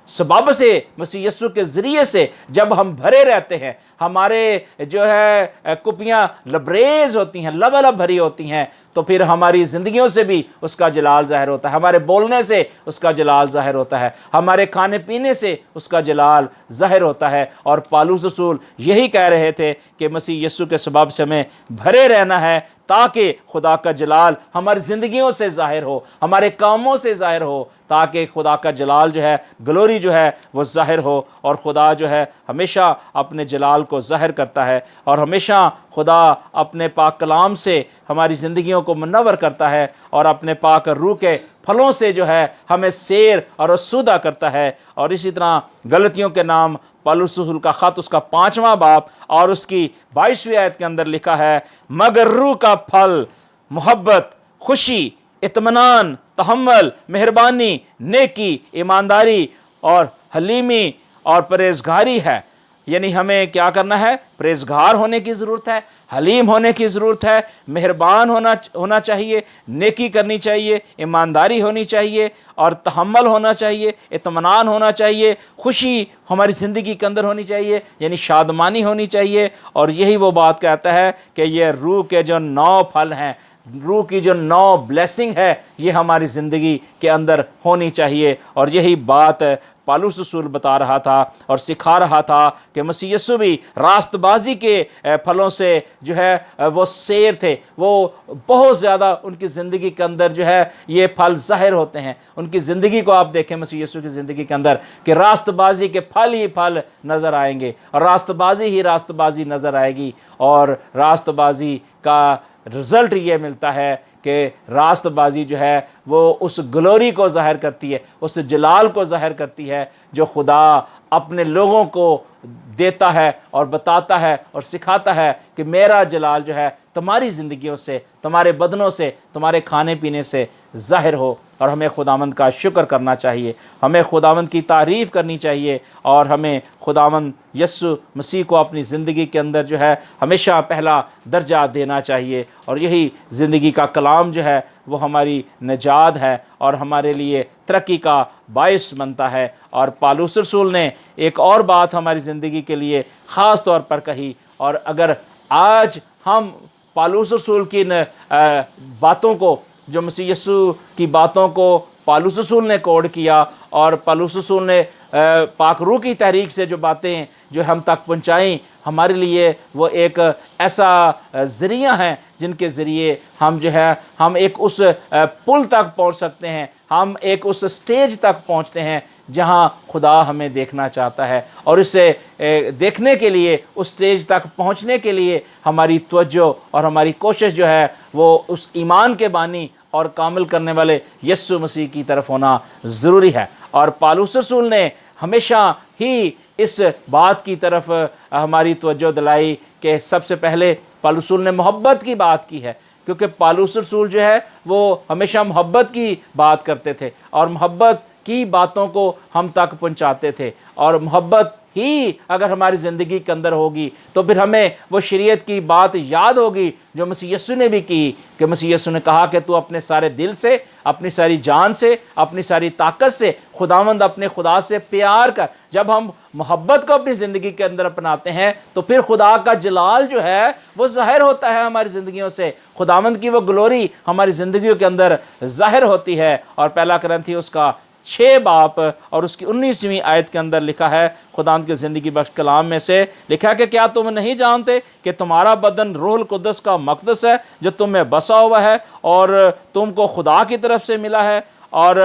[SPEAKER 1] सबब से, मसीह यीशु के ज़रिए से जब हम भरे रहते हैं, हमारे जो है कुपियाँ लबरेज होती हैं, लबालब भरी होती हैं, तो फिर हमारी ज़िंदगियों से भी उसका जलाल ज़ाहिर होता है, हमारे बोलने से उसका जलाल ज़ाहिर होता है, हमारे खाने पीने से उसका जलाल ज़ाहिर होता है। और पौलुस रसूल यही कह रहे थे कि मसीह यीशु के सबब से हमें भरे रहना है ताकि खुदा का जलाल हमारी ज़िंदगियों से ज़ाहिर हो, हमारे कामों से ज़ाहिर हो, ताकि खुदा का जलाल जो है, ग्लोरी जो है वो ज़ाहिर हो। और खुदा जो है हमेशा अपने जलाल को ज़ाहिर करता है और हमेशा खुदा अपने पाक कलाम से हमारी ज़िंदगियों को मुनव्वर करता है और अपने पाक रूह के फलों से जो है हमें सैर और आसूदा करता है। और इसी तरह गलतियों के नाम पौलुस रसूल का ख़त उसका 5वां बाब और उसकी 22वीं आयत के अंदर लिखा है, मगर रूह का फल मोहब्बत, खुशी, इत्मीनान, तहम्मुल, मेहरबानी, नेकी, ईमानदारी और हलीमी और परहेज़गारी है। यानी हमें क्या करना है? پرہیزگار ہونے کی ضرورت ہے، حلیم ہونے کی ضرورت ہے، مہربان ہونا چاہیے، نیکی کرنی چاہیے، ایمانداری ہونی چاہیے، اور تحمل ہونا چاہیے، اطمینان ہونا چاہیے، خوشی ہماری زندگی کے اندر ہونی چاہیے، یعنی شادمانی ہونی چاہیے۔ اور یہی وہ بات کہتا ہے کہ یہ روح کے جو 9 پھل ہیں، روح کی جو 9 بلیسنگ ہے، یہ ہماری زندگی کے اندر ہونی چاہیے۔ اور یہی بات پالوس رسول بتا رہا تھا اور سکھا رہا تھا کہ مسیح یسوع بھی راست بازی کے پھلوں سے جو ہے وہ سیر تھے، وہ بہت زیادہ ان کی زندگی کے اندر جو ہے یہ پھل ظاہر ہوتے ہیں۔ ان کی زندگی کو آپ دیکھیں مسیح یسوع کی زندگی کے اندر کہ راست بازی کے پھل ہی پھل نظر آئیں گے، اور راست بازی ہی راست بازی نظر آئے گی، اور راست بازی کا رزلٹ یہ ملتا ہے کہ راست بازی جو ہے وہ اس گلوری کو ظاہر کرتی ہے، اس جلال کو ظاہر کرتی ہے جو خدا اپنے لوگوں کو دیتا ہے اور بتاتا ہے اور سکھاتا ہے کہ میرا جلال جو ہے تمہاری زندگیوں سے، تمہارے بدنوں سے، تمہارے کھانے پینے سے ظاہر ہو۔ اور ہمیں خداوند کا شکر کرنا چاہیے، ہمیں خداوند کی تعریف کرنی چاہیے، اور ہمیں خداوند یسوع مسیح کو اپنی زندگی کے اندر جو ہے ہمیشہ پہلا درجہ دینا چاہیے۔ اور یہی زندگی کا کلام جو ہے وہ ہماری نجات ہے اور ہمارے لیے ترقی کا باعث بنتا ہے۔ اور پالوس رسول نے ایک اور بات ہماری زندگی کے لیے خاص طور پر کہی، اور اگر آج ہم پالوس رسول کی باتوں کو، جو مسیح یسوع کی باتوں کو پالوس رسول نے کوڈ کیا، اور پالوس رسول نے پاک روح کی تحریک سے جو باتیں جو ہم تک پہنچائیں، ہمارے لیے وہ ایک ایسا ذریعہ ہیں جن کے ذریعے ہم جو ہے ہم ایک اس پل تک پہنچ سکتے ہیں، ہم ایک اس سٹیج تک پہنچتے ہیں جہاں خدا ہمیں دیکھنا چاہتا ہے۔ اور اسے دیکھنے کے لیے، اس سٹیج تک پہنچنے کے لیے ہماری توجہ اور ہماری کوشش جو ہے وہ اس ایمان کے بانی اور کامل کرنے والے یسوع مسیح کی طرف ہونا ضروری ہے۔ اور پالوس رسول نے ہمیشہ ہی اس بات کی طرف ہماری توجہ دلائی کہ سب سے پہلے پالوس رسول نے محبت کی بات کی ہے، کیونکہ پالوس رسول جو ہے وہ ہمیشہ محبت کی بات کرتے تھے، اور محبت کی باتوں کو ہم تک پہنچاتے تھے۔ اور محبت ہی اگر ہماری زندگی کے اندر ہوگی تو پھر ہمیں وہ شریعت کی بات یاد ہوگی جو مسیح یسوع نے بھی کی، کہ مسیح یسوع نے کہا کہ تو اپنے سارے دل سے، اپنی ساری جان سے، اپنی ساری طاقت سے خداوند اپنے خدا سے پیار کر۔ جب ہم محبت کو اپنی زندگی کے اندر اپناتے ہیں تو پھر خدا کا جلال جو ہے وہ ظاہر ہوتا ہے ہماری زندگیوں سے، خداوند کی وہ گلوری ہماری زندگیوں کے اندر ظاہر ہوتی ہے۔ اور پہلا کرنتھی اس کا 6 باب اور اس کی 19ویں آیت کے اندر لکھا ہے، خداوند کے زندگی بخش کلام میں سے لکھا ہے کہ کیا تم نہیں جانتے کہ تمہارا بدن روح القدس کا مقدس ہے جو تم میں بسا ہوا ہے، اور تم کو خدا کی طرف سے ملا ہے، اور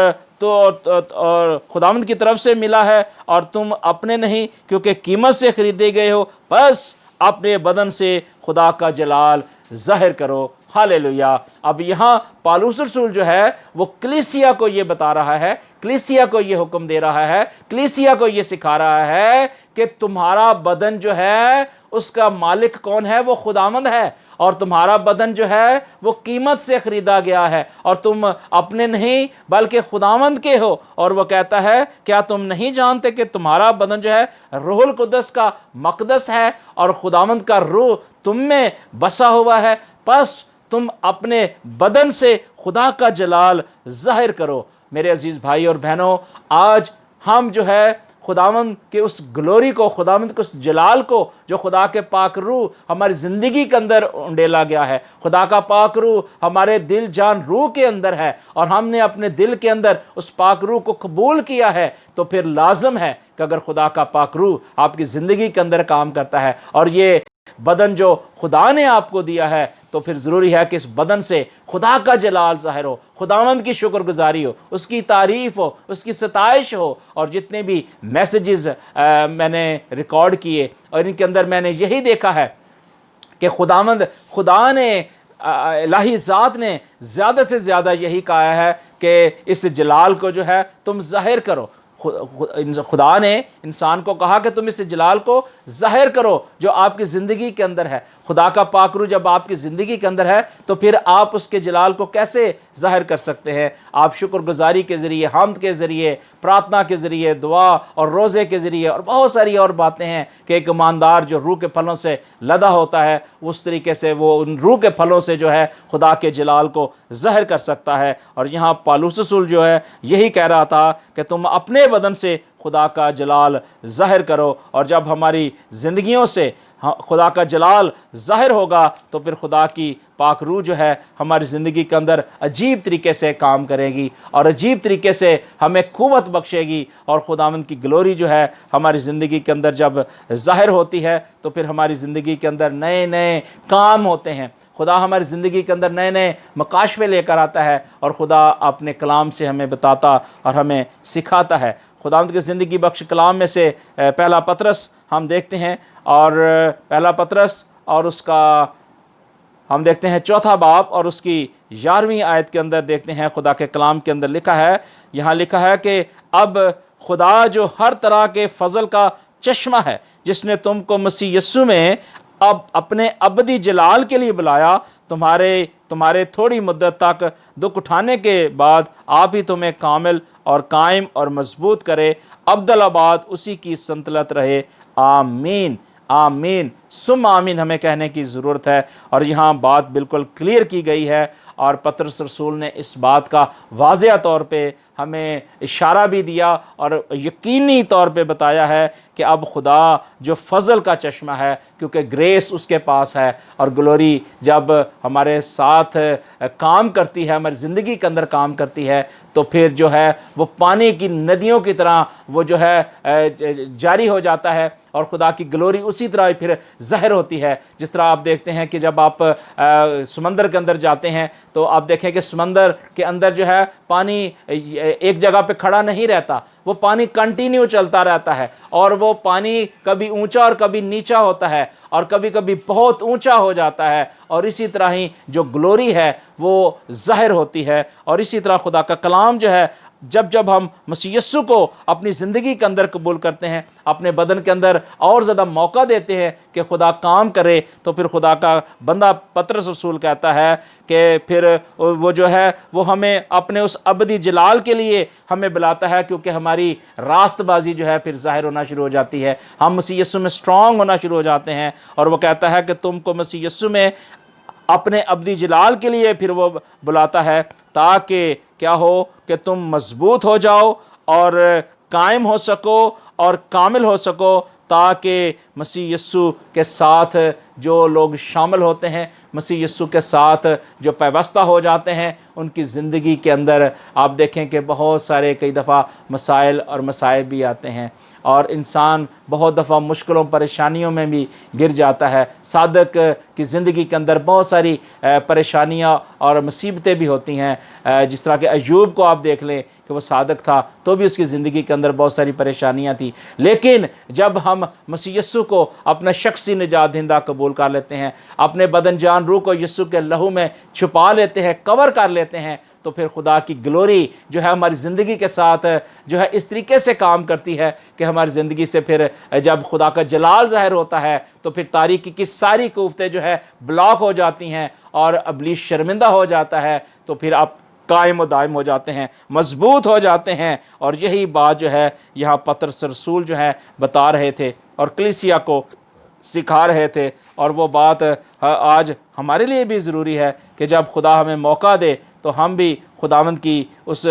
[SPEAKER 1] خداوند کی طرف سے ملا ہے، اور تم اپنے نہیں کیونکہ قیمت سے خریدے گئے ہو، بس اپنے بدن سے خدا کا جلال ظاہر کرو۔ ہاللیلویا۔ اب یہاں پالوس رسول جو ہے وہ کلیسیا کو یہ بتا رہا ہے، کلیسیا کو یہ حکم دے رہا ہے، کلیسیا کو یہ سکھا رہا ہے کہ تمہارا بدن جو ہے اس کا مالک کون ہے؟ وہ خداوند ہے، اور تمہارا بدن جو ہے وہ قیمت سے خریدا گیا ہے، اور تم اپنے نہیں بلکہ خداوند کے ہو۔ اور وہ کہتا ہے کیا تم نہیں جانتے کہ تمہارا بدن جو ہے روح القدس کا مقدس ہے، اور خداوند کا روح تم میں بسا ہوا ہے، پس تم اپنے بدن سے خدا کا جلال ظاہر کرو۔ میرے عزیز بھائی اور بہنوں، آج ہم جو ہے خداوند کے اس گلوری کو، خداوند کے اس جلال کو جو خدا کے پاک روح ہماری زندگی کے اندر انڈیلا گیا ہے، خدا کا پاک روح ہمارے دل جان روح کے اندر ہے، اور ہم نے اپنے دل کے اندر اس پاک روح کو قبول کیا ہے، تو پھر لازم ہے کہ اگر خدا کا پاک روح آپ کی زندگی کے اندر کام کرتا ہے، اور یہ بدن جو خدا نے آپ کو دیا ہے، تو پھر ضروری ہے کہ اس بدن سے خدا کا جلال ظاہر ہو، خداوند کی شکر گزاری ہو، اس کی تعریف ہو، اس کی ستائش ہو۔ اور جتنے بھی میسیجز میں نے ریکارڈ کیے، اور ان کے اندر میں نے یہی دیکھا ہے کہ خدا نے الہی ذات نے زیادہ سے زیادہ یہی کہا ہے کہ اس جلال کو جو ہے تم ظاہر کرو۔ خدا نے انسان کو کہا کہ تم اس جلال کو ظاہر کرو جو آپ کی زندگی کے اندر ہے۔ خدا کا پاک روح جب آپ کی زندگی کے اندر ہے تو پھر آپ اس کے جلال کو کیسے ظاہر کر سکتے ہیں؟ آپ شکر گزاری کے ذریعے، حمد کے ذریعے، پرارتھنا کے ذریعے، دعا اور روزے کے ذریعے، اور بہت ساری اور باتیں ہیں کہ ایک ایماندار جو روح کے پھلوں سے لدا ہوتا ہے اس طریقے سے وہ ان روح کے پھلوں سے جو ہے خدا کے جلال کو ظاہر کر سکتا ہے۔ اور یہاں پالوس رسول جو ہے یہی کہہ رہا تھا کہ تم اپنے بدن سے خدا کا جلال ظاہر کرو، اور جب ہماری زندگیوں سے خدا کا جلال ظاہر ہوگا تو پھر خدا کی پاک روح جو ہے ہماری زندگی کے اندر عجیب طریقے سے کام کرے گی اور عجیب طریقے سے ہمیں قوت بخشے گی، اور خداوند کی گلوری جو ہے ہماری زندگی کے اندر جب ظاہر ہوتی ہے تو پھر ہماری زندگی کے اندر نئے نئے کام ہوتے ہیں۔ خدا ہماری زندگی کے اندر نئے نئے مکاشفے لے کر آتا ہے، اور خدا اپنے کلام سے ہمیں بتاتا اور ہمیں سکھاتا ہے۔ خداوند کے زندگی بخش کلام میں سے پہلا پطرس ہم دیکھتے ہیں، اور پہلا پطرس اور اس کا ہم دیکھتے ہیں 4 باب اور اس کی 11ویں آیت کے اندر دیکھتے ہیں خدا کے کلام کے اندر لکھا ہے، یہاں لکھا ہے کہ اب خدا جو ہر طرح کے فضل کا چشمہ ہے، جس نے تم کو مسیح یسوع میں اب اپنے ابدی جلال کے لیے بلایا، تمہارے تھوڑی مدت تک دکھ اٹھانے کے بعد آپ ہی تمہیں کامل اور قائم اور مضبوط کرے، ابدالآباد اسی کی سنتلت رہے، آمین آمین ثم آمین ہمیں کہنے کی ضرورت ہے۔ اور یہاں بات بالکل کلیئر کی گئی ہے، اور پطرس رسول نے اس بات کا واضح طور پہ ہمیں اشارہ بھی دیا اور یقینی طور پہ بتایا ہے کہ اب خدا جو فضل کا چشمہ ہے، کیونکہ گریس اس کے پاس ہے، اور گلوری جب ہمارے ساتھ کام کرتی ہے، ہماری زندگی کے اندر کام کرتی ہے، تو پھر جو ہے وہ پانی کی ندیوں کی طرح وہ جو ہے جاری ہو جاتا ہے، اور خدا کی گلوری اسی طرح پھر ظاہر ہوتی ہے۔ جس طرح آپ دیکھتے ہیں کہ جب آپ سمندر کے اندر جاتے ہیں تو آپ دیکھیں کہ سمندر کے اندر جو ہے پانی ایک جگہ پہ کھڑا نہیں رہتا، وہ پانی کنٹینیو چلتا رہتا ہے، اور وہ پانی کبھی اونچا اور کبھی نیچا ہوتا ہے، اور کبھی کبھی بہت اونچا ہو جاتا ہے، اور اسی طرح ہی جو گلوری ہے وہ ظاہر ہوتی ہے۔ اور اسی طرح خدا کا کلام جو ہے جب ہم مسیح یسوع کو اپنی زندگی کے اندر قبول کرتے ہیں، اپنے بدن کے اندر اور زیادہ موقع دیتے ہیں کہ خدا کام کرے، تو پھر خدا کا بندہ پطرس رسول کہتا ہے کہ پھر وہ جو ہے وہ ہمیں اپنے اس ابدی جلال کے لیے ہمیں بلاتا ہے، کیونکہ ہماری راست بازی جو ہے پھر ظاہر ہونا شروع ہو جاتی ہے، ہم مسیح یسوع میں سٹرونگ ہونا شروع ہو جاتے ہیں، اور وہ کہتا ہے کہ تم کو مسیح یسوع میں اپنے ابدی جلال کے لیے پھر وہ بلاتا ہے، تاکہ کیا ہو کہ تم مضبوط ہو جاؤ اور قائم ہو سکو اور کامل ہو سکو، تاکہ مسیح یسوع کے ساتھ جو لوگ شامل ہوتے ہیں، مسیح یسوع کے ساتھ جو پیوستہ ہو جاتے ہیں، ان کی زندگی کے اندر آپ دیکھیں کہ بہت سارے کئی دفعہ مسائل اور مصائب بھی آتے ہیں، اور انسان بہت دفعہ مشکلوں پریشانیوں میں بھی گر جاتا ہے۔ صادق کی زندگی کے اندر بہت ساری پریشانیاں اور مصیبتیں بھی ہوتی ہیں، جس طرح کہ ایوب کو آپ دیکھ لیں کہ وہ صادق تھا تو بھی اس کی زندگی کے اندر بہت ساری پریشانیاں تھیں، لیکن جب ہم مسیح یسوع کو اپنا شخصی نجات دہندہ قبول کر لیتے ہیں، اپنے بدن جان روح کو یسوع کے لہو میں چھپا لیتے ہیں، کور کر لیتے ہیں، تو پھر خدا کی گلوری جو ہے ہماری زندگی کے ساتھ جو ہے اس طریقے سے کام کرتی ہے کہ ہماری زندگی سے پھر جب خدا کا جلال ظاہر ہوتا ہے تو پھر تاریکی کی ساری قوتیں جو ہے بلاک ہو جاتی ہیں، اور ابلیس شرمندہ ہو جاتا ہے، تو پھر آپ قائم و دائم ہو جاتے ہیں، مضبوط ہو جاتے ہیں۔ اور یہی بات جو ہے یہاں پطرس رسول جو ہے بتا رہے تھے اور کلیسیا کو سکھا رہے تھے، اور وہ بات آج ہمارے لیے بھی ضروری ہے کہ جب خدا ہمیں موقع دے تو ہم بھی خداوند کی اس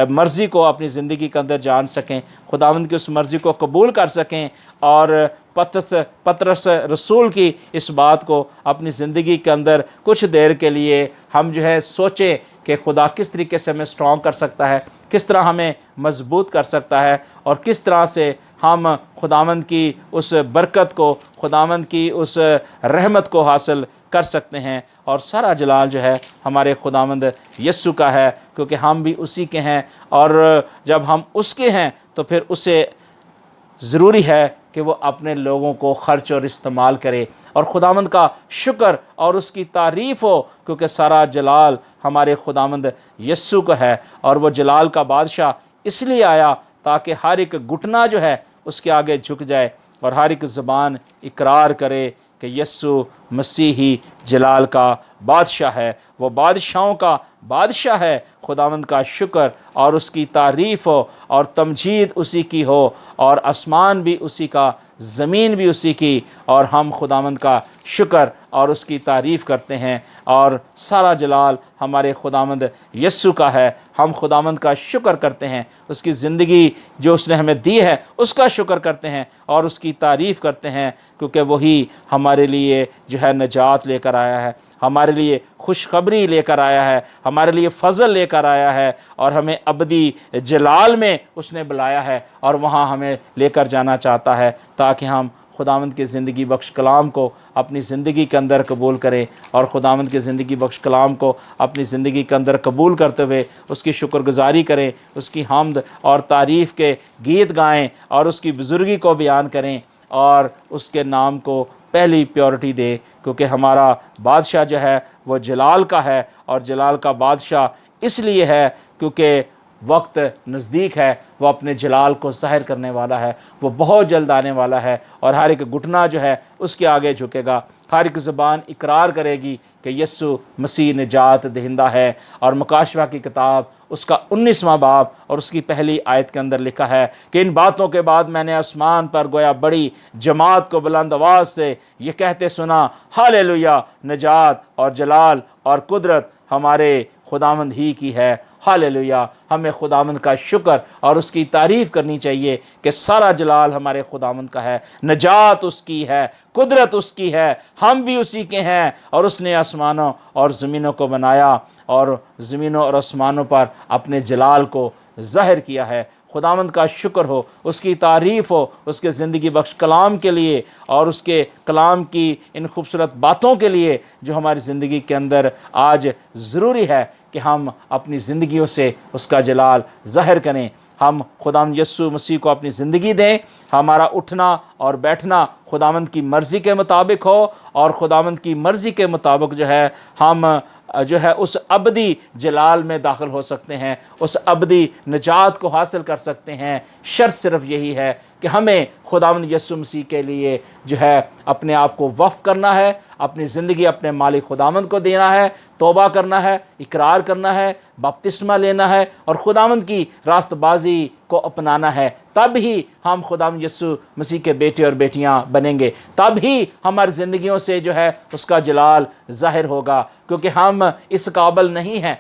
[SPEAKER 1] مرضی کو اپنی زندگی کے اندر جان سکیں، خداوند کی اس مرضی کو قبول کر سکیں، اور پطرس رسول کی اس بات کو اپنی زندگی کے اندر کچھ دیر کے لیے ہم جو ہے سوچیں کہ خدا کس طریقے سے ہمیں سٹرونگ کر سکتا ہے، کس طرح ہمیں مضبوط کر سکتا ہے، اور کس طرح سے ہم خداوند کی اس برکت کو، خداوند کی اس رحمت کو حاصل کر سکتے ہیں۔ اور سارا جلال جو ہے ہمارے خداوند یسوع کا ہے، کیونکہ ہم بھی اسی کے ہیں، اور جب ہم اس کے ہیں تو پھر اسے ضروری ہے کہ وہ اپنے لوگوں کو خرچ اور استعمال کرے، اور خداوند کا شکر اور اس کی تعریف ہو، کیونکہ سارا جلال ہمارے خداوند یسوع کا ہے، اور وہ جلال کا بادشاہ اس لیے آیا ताकि हर एक घुटना जो है उसके आगे झुक जाए और हर एक ज़बान इकरार करे कि यस्सु मसीह ही जलाल का बादशाह है, वो बादशाहों का बादशाह है। खुदावंद का शुक्र और उसकी तारीफ़ हो और तमजीद उसी की हो, और आसमान भी उसी का, ज़मीन भी उसी की, और हम खुदावंद का शुक्र और उसकी तारीफ़ करते हैं। और सारा जलाल हमारे खुदावंद यस्सु का है। हम खुदावंद का शुक्र करते हैं, उसकी ज़िंदगी जो उसने हमें दी है उसका शुक्र करते हैं और उसकी तारीफ़ करते हैं, क्योंकि वही हमारे लिए जो है नजात लेकर आया है, हमारे लिए खुशखबरी लेकर आया है, हमारे लिए फ़ज़ल लेकर आया है, और हमें अबदी जलाल में उसने बुलाया है और वहाँ हमें लेकर जाना चाहता है, ताकि हम खुदावंद के ज़िंदगी बख्श कलाम को अपनी ज़िंदगी के अंदर कबूल करें और खुदावंद के ज़िंदगी बख्श कलाम को अपनी ज़िंदगी के अंदर कबूल करते हुए उसकी शुक्रगुजारी करें, उसकी हम्द और तारीफ़ के गीत गाएं और उसकी बुज़ुर्गी को बयान करें और उसके नाम को पहली प्योरिटी दे, क्योंकि हमारा बादशाह जो है वो जलाल का है, और जलाल का बादशाह इसलिए है क्योंकि वक्त नज़दीक है, वो अपने जलाल को ज़ाहिर करने वाला है, वो बहुत जल्द आने वाला है, और हर एक घुटना जो है उसके आगे झुकेगा, हर एक ज़बान इकरार करेगी कि यस्सु मसीह निजात दहिंदा है। और मुकाशवा की किताब उसका 19वां बाब और उसकी पहली आयत के अंदर लिखा है कि इन बातों के बाद मैंने आसमान पर गोया बड़ी जमात को बुलंद आवाज़ से ये कहते सुना, हालेलुया, निजात और जलाल और कुदरत हमारे खुदावंद ही की है। हालेलुया, हमें खुदावंद का शुक्र और उसकी तारीफ़ करनी चाहिए कि सारा जलाल हमारे खुदावंद का है, नजात उसकी है, कुदरत उसकी है, हम भी उसी के हैं, और उसने आसमानों और ज़मीनों को बनाया और ज़मीनों और आसमानों पर अपने जलाल को ज़ाहिर किया है। खुदावंद का शुक्र हो, उसकी तारीफ़ हो, उसके ज़िंदगी बख्श कलाम के लिए और उसके कलाम की इन खूबसूरत बातों के लिए जो हमारी ज़िंदगी के अंदर आज ज़रूरी है कि हम अपनी ज़िंदगियों से उसका जलाल ज़ाहिर करें। हम खुदावंद यस्सु मसीह को अपनी ज़िंदगी दें, हमारा उठना और बैठना खुदावंद की मर्ज़ी के मुताबिक हो, और खुदावंद की मर्ज़ी के मुताबिक जो है हम जो है उस अबदी जलाल में दाखिल हो सकते हैं, उस अबदी निजात को हासिल कर सकते हैं। शर्त सिर्फ यही है कि हमें खुदावंद यस्सु मसीह के लिए जो है अपने आप को वक्फ करना है, अपनी ज़िंदगी अपने मालिक खुदावंद को देना है, तौबा करना है, इकरार करना है, बपतिस्मा लेना है और खुदावंद की रास्तबाजी को अपनाना है। तब ही हम खुदावंद यस्सु मसीह के बेटे और बेटियां बनेंगे, तब ही हमारी ज़िंदगियों से जो है उसका जलाल ज़ाहिर होगा, क्योंकि हम इस काबिल नहीं हैं,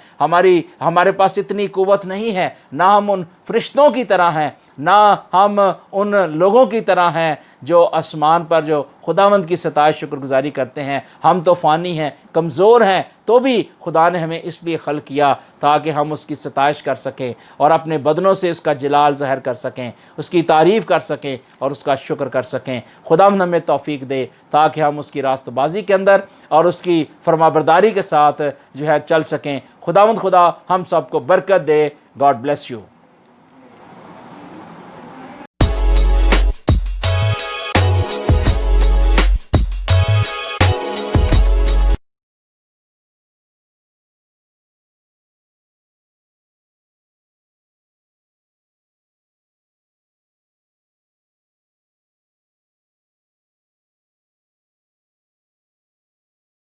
[SPEAKER 1] हमारे पास इतनी क़ुव्वत नहीं है, ना हम उन फरिश्तों की तरह हैं, ना हम उन लोगों की तरह हैं जो आसमान पर जो खुदावंद की सताइश शुक्रगुजारी करते हैं। हम तो फ़ानी हैं, कमज़ोर हैं, तो भी खुदा ने हमें इसलिए खल किया ताकि हम उसकी सताइश कर सकें और अपने बदनों से उसका जलाल ज़ाहिर कर सकें, उसकी तारीफ़ कर सकें और उसका शुक्र कर सकें। खुदावंद हमें तौफीक दे ताकि हम उसकी रास्तबाजी के अंदर और उसकी फरमाबरदारी के साथ जो है चल सकें। खुदावंद खुदा हम सबको बरकत दे। God bless you.